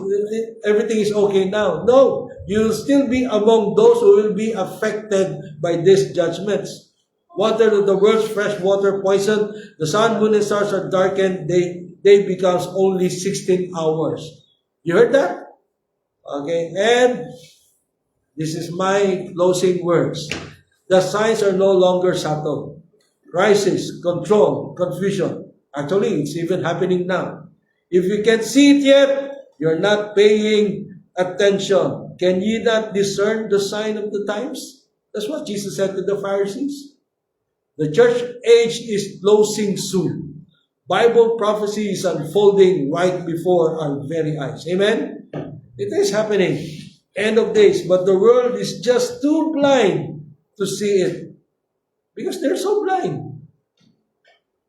everything is okay now? No. You'll still be among those who will be affected by these judgments. 1/3 of the world's fresh water poisoned. The sun, moon, and stars are darkened. They becomes only 16 hours. You heard that? Okay. And this is my closing words. The signs are no longer subtle. Crisis, control, confusion. Actually, it's even happening now. If you can't see it yet, you're not paying attention. Can ye not discern the sign of the times? That's what Jesus said to the Pharisees. The church age is closing soon. Bible prophecy is unfolding right before our very eyes. Amen? It is happening. End of days. But the world is just too blind to see it. Because they're so blind.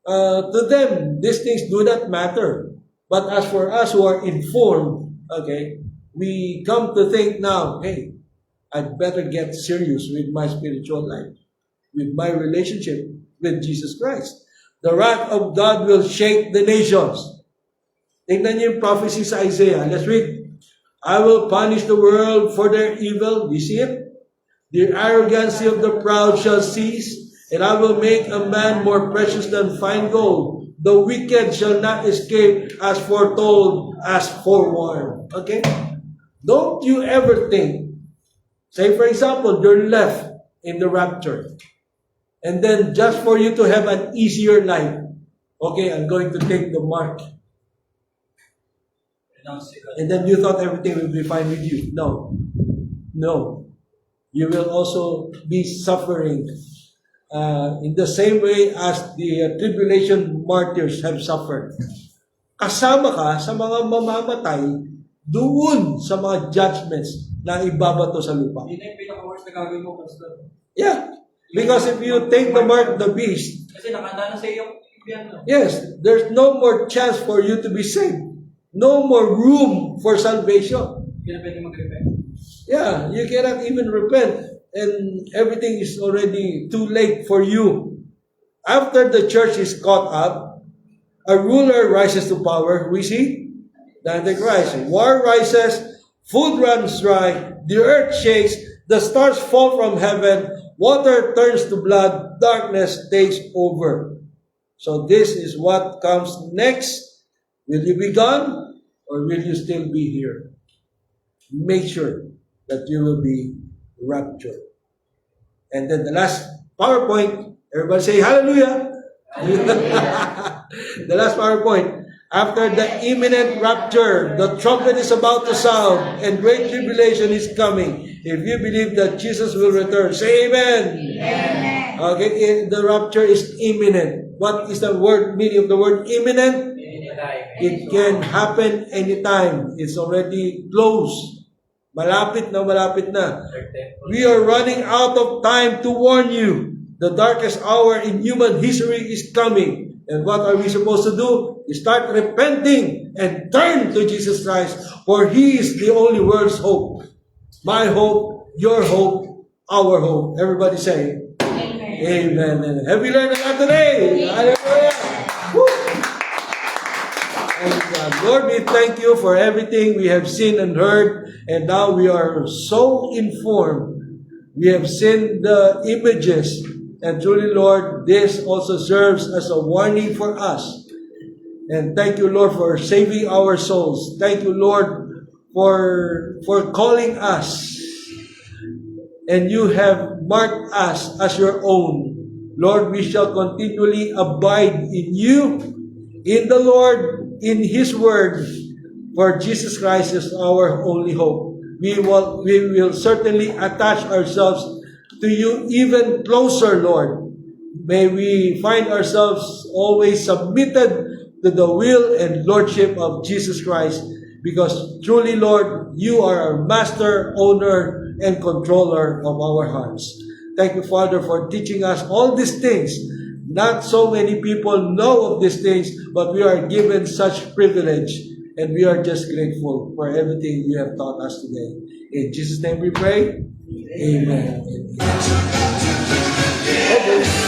To them, these things do not matter. But as for us who are informed, okay, we come to think now, hey, I'd better get serious with my spiritual life, with my relationship with Jesus Christ. The wrath of God will shake the nations. Tingnan niyo yung prophecy sa Isaiah. Let's read. I will punish the world for their evil. Do you see it? The arrogancy of the proud shall cease. And I will make a man more precious than fine gold. The wicked shall not escape as foretold, as forewarned. Okay? Don't you ever think, say for example, you're left in the rapture. And then just for you to have an easier life, okay, I'm going to take the mark. And then you thought everything will be fine with you. No. No. You will also be suffering in the same way as the tribulation martyrs have suffered. kasama ka sa mga mamamatay doon sa mga judgments na ibabato sa lupa. Yun na yung pinaka-worst na gagawin mo, Pastor. Yeah. Because if you take the mark of the beast, Kasi nakanda na sa iyo yung impyerno. yes, there's no more chance for you to be saved. No more room for salvation. Hindi na pwede mag-repent. Yeah, you cannot even repent and everything is already too late for you. After the church is caught up, a ruler rises to power. We see the Antichrist. War rises, food runs dry, the earth shakes, the stars fall from heaven, water turns to blood, darkness takes over. So this is what comes next. Will you be gone or will you still be here? Make sure that you will be raptured. And then the last PowerPoint, everybody say hallelujah. The last PowerPoint. After the imminent rapture, the trumpet is about to sound and great tribulation is coming. If you believe that Jesus will return, say amen. Amen. Okay, the rapture is imminent. What is the meaning of the word imminent? It can happen anytime. It's already close. Malapit na malapit na. We are running out of time to warn you. The darkest hour in human history is coming. And what are we supposed to do? Start repenting and turn to Jesus Christ, for He is the only world's hope. My hope, your hope, our hope. Everybody say, Amen. Amen. Have we learned a lot today? Hallelujah. Woo. And Lord, we thank you for everything we have seen and heard. And now we are so informed. We have seen the images. And truly, Lord, this also serves as a warning for us. And thank you, Lord, for saving our souls. Thank you, Lord, for calling us. And you have marked us as your own. Lord, we shall continually abide in you, in the Lord, in His Word, for Jesus Christ is our only hope. We will certainly attach ourselves to you even closer, Lord. May we find ourselves always submitted to the will and lordship of Jesus Christ, because truly, Lord, you are our master, owner, and controller of our hearts. Thank you, Father, for teaching us all these things. Not so many people know of these things, but we are given such privilege, and we are just grateful for everything you have taught us today. In Jesus' name we pray. Amen. Okay.